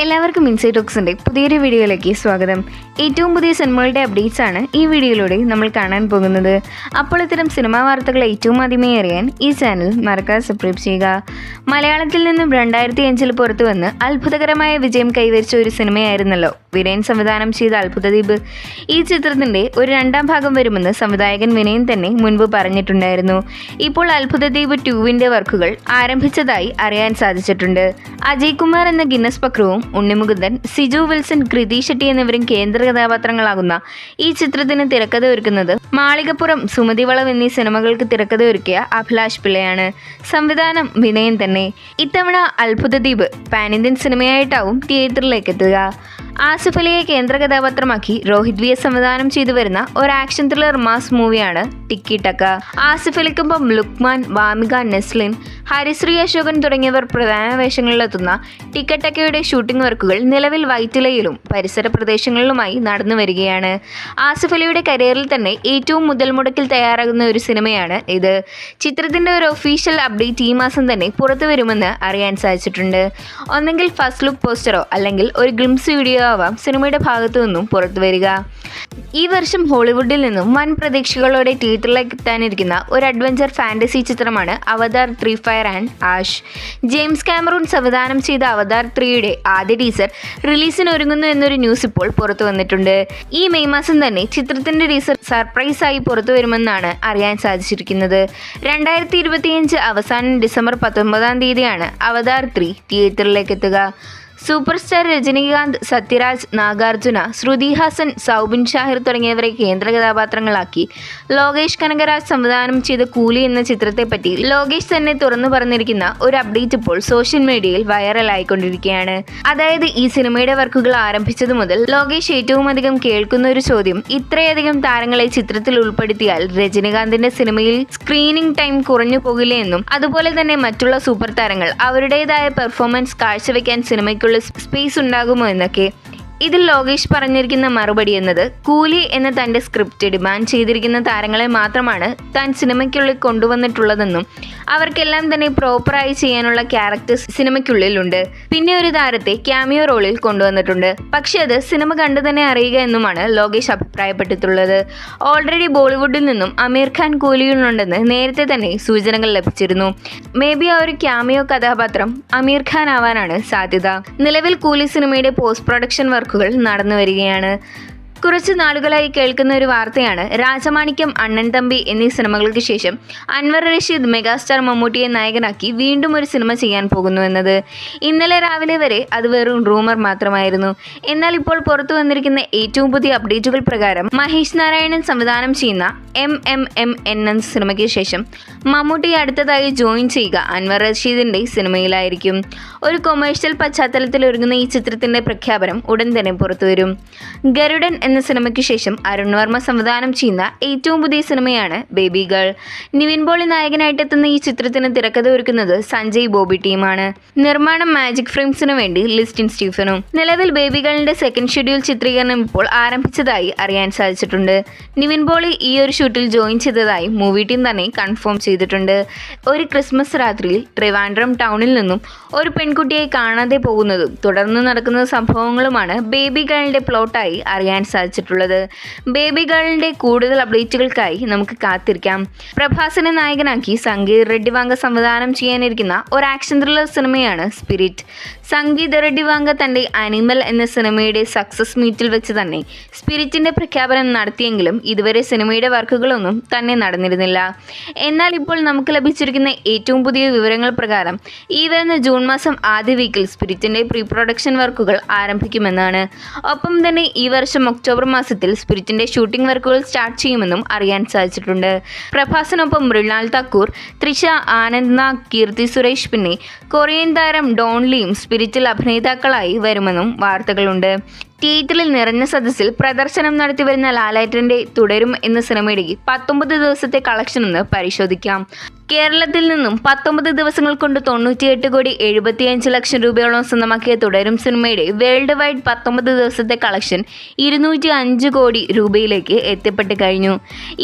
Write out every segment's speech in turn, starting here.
എല്ലാവർക്കും ഇൻസൈറ്റ് ടോക്സിൻ്റെ പുതിയൊരു വീഡിയോയിലേക്ക് സ്വാഗതം. ഏറ്റവും പുതിയ സിനിമകളുടെ അപ്ഡേറ്റ്സ് ആണ് ഈ വീഡിയോയിലൂടെ നമ്മൾ കാണാൻ പോകുന്നത്. അപ്പോൾ ഇത്തരം സിനിമാ വാർത്തകൾ ഏറ്റവും ആദ്യമേ അറിയാൻ ഈ ചാനൽ മറക്കാതെ സബ്സ്ക്രൈബ് ചെയ്യുക. മലയാളത്തിൽ നിന്നും 2005 പുറത്തു വന്ന് അത്ഭുതകരമായ വിജയം കൈവരിച്ച ഒരു സിനിമയായിരുന്നല്ലോ വിനയൻ സംവിധാനം ചെയ്ത അത്ഭുതദ്വീപ്. ഈ ചിത്രത്തിൻ്റെ ഒരു രണ്ടാം ഭാഗം വരുമെന്ന് സംവിധായകൻ വിനയൻ തന്നെ മുൻപ് പറഞ്ഞിട്ടുണ്ടായിരുന്നു. ഇപ്പോൾ അത്ഭുതദ്വീപ് 2 വർക്കുകൾ ആരംഭിച്ചതായി അറിയാൻ സാധിച്ചിട്ടുണ്ട്. അജയ് കുമാർ എന്ന ഗിന്നസ് പക്രുവും ഉണ്ണിമുകുന്ദൻ, സിജു വിൽസൺ, കൃതി ഷെട്ടി എന്നിവരും കേന്ദ്ര കഥാപാത്രങ്ങളാകുന്ന ഈ ചിത്രത്തിന് തിരക്കഥ ഒരുക്കുന്നത് മാളികപ്പുറം, സുമതി വളവ് എന്നീ സിനിമകൾക്ക് തിരക്കഥ ഒരുക്കിയ അഭിലാഷ് പിള്ളയാണ്. സംവിധാനം വിനയൻ തന്നെ. ഇത്തവണ അത്ഭുതദ്വീപ് പാൻ ഇന്ത്യൻ സിനിമയായിട്ടാവും തിയേറ്ററിലേക്ക് എത്തുക. ആസിഫ് അലിയെ കേന്ദ്ര കഥാപാത്രമാക്കി രോഹിത് വി എസ് സംവിധാനം ചെയ്തു വരുന്ന ഒരു ആക്ഷൻ ത്രില്ലർ മാസ് മൂവിയാണ് ടിക്കി ടക്ക. ആസിഫ് അലിക്കൊപ്പം ലുക്മാൻ, വാമിക, നെസ്ലിൻ, ഹരിശ്രീ അശോകൻ തുടങ്ങിയവർ പ്രധാന വേഷങ്ങളിലെത്തുന്ന ടിക്കി ടക്കയുടെ ഷൂട്ടിംഗ് വർക്കുകൾ നിലവിൽ വൈറ്റിലയിലും പരിസര പ്രദേശങ്ങളിലുമായി നടന്നു വരികയാണ്. ആസിഫ് അലിയുടെ കരിയറിൽ തന്നെ ഏറ്റവും മുതൽ മുടക്കിൽ തയ്യാറാകുന്ന ഒരു സിനിമയാണ് ഇത്. ചിത്രത്തിന്റെ ഒരു ഒഫീഷ്യൽ അപ്ഡേറ്റ് ഈ മാസം തന്നെ പുറത്തു വരുമെന്ന് അറിയാൻ സാധിച്ചിട്ടുണ്ട്. ഒന്നെങ്കിൽ ഫസ്റ്റ് ലുക്ക് പോസ്റ്ററോ അല്ലെങ്കിൽ ഒരു ഗ്ലിംസ് വീഡിയോ ആവാം സിനിമയുടെ ഭാഗത്തു നിന്നും പുറത്തു വരിക. ഈ വർഷം ഹോളിവുഡിൽ നിന്നും വൻ പ്രതീക്ഷകളോടെ തിയേറ്ററിലേക്ക് എത്താനിരിക്കുന്ന ഒരു അഡ്വഞ്ചർ ഫാന്റസി ചിത്രമാണ് അവതാർ 3 fire and ash. James Cameron സംവിധാനം ചെയ്ത അവതാർ 3യുടെ ആദ്യ ടീസർ റിലീസിന് ഒരുങ്ങുന്നു എന്നൊരു ന്യൂസ് ഇപ്പോൾ പുറത്തു വന്നിട്ടുണ്ട്. ഈ മെയ് മാസം തന്നെ ചിത്രത്തിന്റെ ടീസർ സർപ്രൈസ് ആയി പുറത്തു വരുമെന്നാണ് അറിയാൻ സാധിച്ചിരിക്കുന്നത്. 2025 അവസാനം ഡിസംബർ 19 അവതാർ 3 തിയേറ്ററിലേക്ക് എത്തുക. സൂപ്പർ സ്റ്റാർ രജനീകാന്ത്, സത്യരാജ്, നാഗാർജുന, ശ്രുതി ഹാസൻ, സൗബിൻ ഷാഹിർ തുടങ്ങിയവരെ കേന്ദ്ര കഥാപാത്രങ്ങളാക്കി ലോകേഷ് കനകരാജ് സംവിധാനം ചെയ്ത കൂലി എന്ന ചിത്രത്തെപ്പറ്റി ലോകേഷ് തന്നെ തുറന്നു പറഞ്ഞിരിക്കുന്ന ഒരു അപ്ഡേറ്റ് ഇപ്പോൾ സോഷ്യൽ മീഡിയയിൽ വൈറലായിക്കൊണ്ടിരിക്കുകയാണ്. അതായത് ഈ സിനിമയുടെ വർക്കുകൾ ആരംഭിച്ചതു മുതൽ ലോകേഷ് ഏറ്റവും അധികം കേൾക്കുന്ന ഒരു ചോദ്യം, ഇത്രയധികം താരങ്ങളെ ചിത്രത്തിൽ ഉൾപ്പെടുത്തിയാൽ രജനീകാന്തിന്റെ സിനിമയിൽ സ്ക്രീനിംഗ് ടൈം കുറഞ്ഞു പോകില്ലേ എന്നും അതുപോലെ തന്നെ മറ്റുള്ള സൂപ്പർ താരങ്ങൾ അവരുടേതായ പെർഫോമൻസ് കാഴ്ചവെക്കാൻ സിനിമയ്ക്കുള്ള സ്പേസ് ഉണ്ടാകുമോ എന്നൊക്കെ. ഇതിൽ ലോകേഷ് പറഞ്ഞിരിക്കുന്ന മറുപടി എന്നത് കൂലി എന്ന തൻ്റെ സ്ക്രിപ്റ്റ് ഡിമാൻഡ് ചെയ്തിരിക്കുന്ന താരങ്ങളെ മാത്രമാണ് താൻ സിനിമയ്ക്കുള്ളിൽ കൊണ്ടുവന്നിട്ടുള്ളതെന്നും അവർക്കെല്ലാം തന്നെ പ്രോപ്പറായി ചെയ്യാനുള്ള ക്യാരക്ടേഴ്സ് സിനിമയ്ക്കുള്ളിലുണ്ട്. പിന്നെ ഒരു താരത്തെ ക്യാമിയോ റോളിൽ കൊണ്ടുവന്നിട്ടുണ്ട്, പക്ഷെ അത് സിനിമ കണ്ടു തന്നെ അറിയുക എന്നുമാണ് ലോകേഷ് അഭിപ്രായപ്പെട്ടിട്ടുള്ളത്. ഓൾറെഡി ബോളിവുഡിൽ നിന്നും അമീർ ഖാൻ കൂലിയിലുണ്ടെന്ന് നേരത്തെ തന്നെ സൂചനകൾ ലഭിച്ചിരുന്നു. മേ ബി ആ ഒരു ക്യാമിയോ കഥാപാത്രം അമീർ ഖാൻ ആവാനാണ് സാധ്യത. നിലവിൽ കൂലി സിനിമയുടെ പോസ്റ്റ് പ്രൊഡക്ഷൻ വർക്കുകൾ നടന്നു വരികയാണ്. കുറച്ച് നാളുകളായി കേൾക്കുന്ന ഒരു വാർത്തയാണ് രാജമാണിക്യം, അണ്ണൻ തമ്പി എന്നീ സിനിമകൾക്ക് ശേഷം അൻവർ റഷീദ് മെഗാസ്റ്റാർ മമ്മൂട്ടിയെ നായകനാക്കി വീണ്ടും ഒരു സിനിമ ചെയ്യാൻ പോകുന്നു എന്നത്. ഇന്നലെ രാവിലെ വരെ അത് വെറും റൂമർ മാത്രമായിരുന്നു. എന്നാൽ ഇപ്പോൾ പുറത്തു വന്നിരിക്കുന്ന ഏറ്റവും പുതിയ അപ്ഡേറ്റുകൾ പ്രകാരം മഹേഷ് നാരായണൻ സംവിധാനം ചെയ്യുന്ന MMM എന്ന സിനിമയ്ക്ക് ശേഷം മമ്മൂട്ടി അടുത്തതായി ജോയിൻ ചെയ്യുക അൻവർ റഷീദിന്റെ സിനിമയിലായിരിക്കും. ഒരു കൊമേഴ്ഷ്യൽ പശ്ചാത്തലത്തിൽ ഒരുങ്ങുന്ന ഈ ചിത്രത്തിന്റെ പ്രഖ്യാപനം ഉടൻ തന്നെ പുറത്തുവരും. ഗരുഡൻ എന്ന സിനിമയ്ക്ക് ശേഷം അരുൺ വർമ്മ സംവിധാനം ചെയ്യുന്ന ഏറ്റവും പുതിയ സിനിമയാണ് ബേബി ഗേൾ. നിവിൻ പോളി നായകനായിട്ടെത്തുന്ന ഈ ചിത്രത്തിന് തിരക്കഥ ഒരുക്കുന്നത് സഞ്ജയ് ബോബി ടീമാണ്. നിർമ്മാണം മാജിക് ഫ്രെയിംസിന് വേണ്ടി ലിസ്റ്റിൻ സ്റ്റീഫനും. നിലവിൽ ബേബി ഗേളിന്റെ സെക്കൻഡ് ഷെഡ്യൂൾ ചിത്രീകരണം ഇപ്പോൾ ആരംഭിച്ചതായി അറിയാൻ സാധിച്ചിട്ടുണ്ട്. നിവിൻ പോളി ഈ ഒരു ഷൂട്ടിൽ ജോയിൻ ചെയ്തതായി മൂവി ടീം തന്നെ കൺഫേം ചെയ്തിട്ടുണ്ട്. ഒരു ക്രിസ്മസ് രാത്രിയിൽ ട്രിവാൻഡ്രം ടൗണിൽ നിന്നും ഒരു പെൺകുട്ടിയെ കാണാതെ പോകുന്നതും തുടർന്ന് നടക്കുന്ന സംഭവങ്ങളുമാണ് ബേബി ഗേളിന്റെ പ്ലോട്ടായി അറിയാൻ സാധിച്ചിട്ടുള്ളത്. ബേബി ഗേളിന്റെ കൂടുതൽ അപ്ഡേറ്റുകൾക്കായി നമുക്ക് കാത്തിരിക്കാം. പ്രഭാസിനെ നായകനാക്കി സംഗീത് റെഡ്ഡി വാങ്ക സംവിധാനം ചെയ്യാനിരിക്കുന്ന ഒരു ആക്ഷൻ ത്രില്ലർ സിനിമയാണ് സ്പിരിറ്റ്. സംഗീത് റെഡ്ഡി വാങ്ക തന്റെ അനിമൽ എന്ന സിനിമയുടെ സക്സസ് മീറ്റിൽ വെച്ച് തന്നെ സ്പിരിറ്റിന്റെ പ്രഖ്യാപനം നടത്തിയെങ്കിലും ഇതുവരെ സിനിമയുടെ വർക്കുകളൊന്നും തന്നെ നടന്നിരുന്നില്ല. എന്നാൽ ഇപ്പോൾ നമുക്ക് ലഭിച്ചിരിക്കുന്ന ഏറ്റവും പുതിയ വിവരങ്ങൾ പ്രകാരം ഈ വരുന്ന ജൂൺ മാസം ആദ്യ വീക്കിൽ സ്പിരിറ്റിന്റെ പ്രീ പ്രൊഡക്ഷൻ വർക്കുകൾ ആരംഭിക്കുമെന്നാണ്. ഒപ്പം തന്നെ ഈ വർഷം ഒക്ടോബർ മാസത്തിൽ സ്പിരിറ്റിന്റെ ഷൂട്ടിംഗ് വർക്കുകൾ സ്റ്റാർട്ട് ചെയ്യുമെന്നും അറിയാൻ സാധിച്ചിട്ടുണ്ട്. പ്രഭാസിനൊപ്പം മൃണാൽ താക്കൂർ, തൃഷ, ആനന്ദ് നാഗ്, കീർത്തി സുരേഷ് പിന്നെ കൊറിയൻ താരം ഡോൺ ലീം സ്പിരിറ്റിൽ അഭിനേതാക്കളായി വരുമെന്നും വാർത്തകളുണ്ട്. തിയേറ്ററിൽ നിറഞ്ഞ സദസ്സിൽ പ്രദർശനം നടത്തിവരുന്ന ലാലേട്ടൻ്റെ തുടരും എന്ന സിനിമയുടെ 19 ദിവസത്തെ കളക്ഷൻ ഒന്ന് പരിശോധിക്കാം. കേരളത്തിൽ നിന്നും 19 ദിവസങ്ങൾ കൊണ്ട് 98,75,00,000 രൂപയോളം സ്വന്തമാക്കിയ തുടരും സിനിമയുടെ വേൾഡ് വൈഡ് 19 ദിവസത്തെ കളക്ഷൻ 205 കോടി രൂപയിലേക്ക് എത്തിപ്പെട്ട് കഴിഞ്ഞു.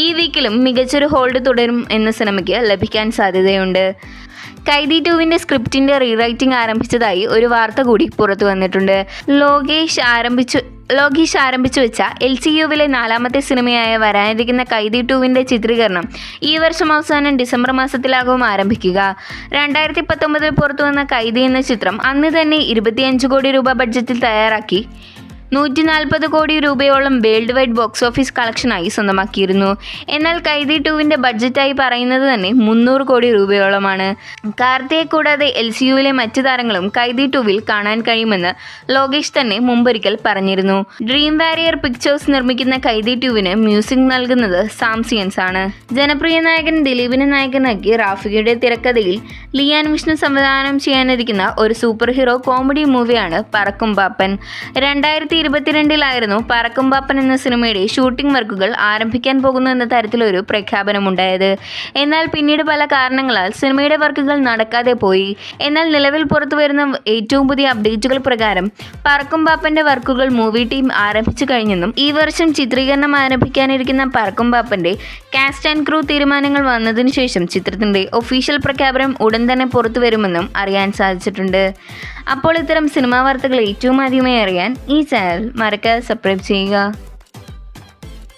ഈ വീക്കിലും മികച്ചൊരു ഹോൾഡ് തുടരും എന്ന സിനിമയ്ക്ക് ലഭിക്കാൻ സാധ്യതയുണ്ട്. കൈദി 2വിൻ്റെ സ്ക്രിപ്റ്റിൻ്റെ റീറൈറ്റിംഗ് ആരംഭിച്ചതായി ഒരു വാർത്ത കൂടി പുറത്തു വന്നിട്ടുണ്ട്. ലോകേഷ് ആരംഭിച്ചു വെച്ച LCUവിലെ 4ാമത്തെ സിനിമയായ വരാനിരിക്കുന്ന കൈദി 2വിൻ്റെ ചിത്രീകരണം ഈ വർഷം അവസാനം ഡിസംബർ മാസത്തിലാകും ആരംഭിക്കുക. 2019 പുറത്തു വന്ന കൈദി എന്ന ചിത്രം അന്ന് തന്നെ 25 കോടി രൂപ ബഡ്ജറ്റിൽ തയ്യാറാക്കി 140 കോടി രൂപയോളം വേൾഡ് വൈഡ് ബോക്സ് ഓഫീസ് കളക്ഷനായി സ്വന്തമാക്കിയിരുന്നു. എന്നാൽ കൈദി 2വിൻ്റെ ബഡ്ജറ്റായി പറയുന്നത് തന്നെ 300 കോടി രൂപയോളമാണ്. കാർത്തിയെ കൂടാതെ LCUവിലെ മറ്റു താരങ്ങളും കൈദി 2വിൽ കാണാൻ കഴിയുമെന്ന് ലോകേഷ് തന്നെ മുമ്പൊരിക്കൽ പറഞ്ഞിരുന്നു. ഡ്രീം വാരിയർ പിക്ചേഴ്സ് നിർമ്മിക്കുന്ന കൈദി 2വിന് മ്യൂസിക് നൽകുന്നത് സാംസിയൻസ് ആണ്. ജനപ്രിയ നായകൻ ദിലീപിനെ നായകനാക്കി റാഫിയുടെ തിരക്കഥയിൽ ലിയാൻ വിഷ്ണു സംവിധാനം ചെയ്യാനിരിക്കുന്ന ഒരു സൂപ്പർ ഹീറോ കോമഡി മൂവിയാണ് പറക്കും പാപ്പൻ. 2022 പറക്കും പാപ്പൻ എന്ന സിനിമയുടെ ഷൂട്ടിംഗ് വർക്കുകൾ ആരംഭിക്കാൻ പോകുന്നു എന്ന തരത്തിലൊരു പ്രഖ്യാപനമുണ്ടായത്. എന്നാൽ പിന്നീട് പല കാരണങ്ങളാൽ സിനിമയുടെ വർക്കുകൾ നടക്കാതെ പോയി. എന്നാൽ നിലവിൽ പുറത്തു വരുന്ന ഏറ്റവും പുതിയ അപ്ഡേറ്റുകൾ പ്രകാരം പറക്കും പാപ്പൻ്റെ വർക്കുകൾ മൂവി ടീം ആരംഭിച്ചു കഴിഞ്ഞെന്നും ഈ വർഷം ചിത്രീകരണം ആരംഭിക്കാനിരിക്കുന്ന പറക്കും പാപ്പൻ്റെ കാസ്റ്റ് ആൻഡ് ക്രൂ തീരുമാനങ്ങൾ വന്നതിനു ശേഷം ചിത്രത്തിൻ്റെ ഒഫീഷ്യൽ പ്രഖ്യാപനം ഉടൻ തന്നെ പുറത്തു വരുമെന്നും അറിയാൻ സാധിച്ചിട്ടുണ്ട്. അപ്പോൾ ഇത്തരം സിനിമാ വാർത്തകൾ ഏറ്റവും ആദ്യമായി അറിയാൻ ഈ ചാനൽ മറക്കാതെ സബ്സ്ക്രൈബ് ചെയ്യുക.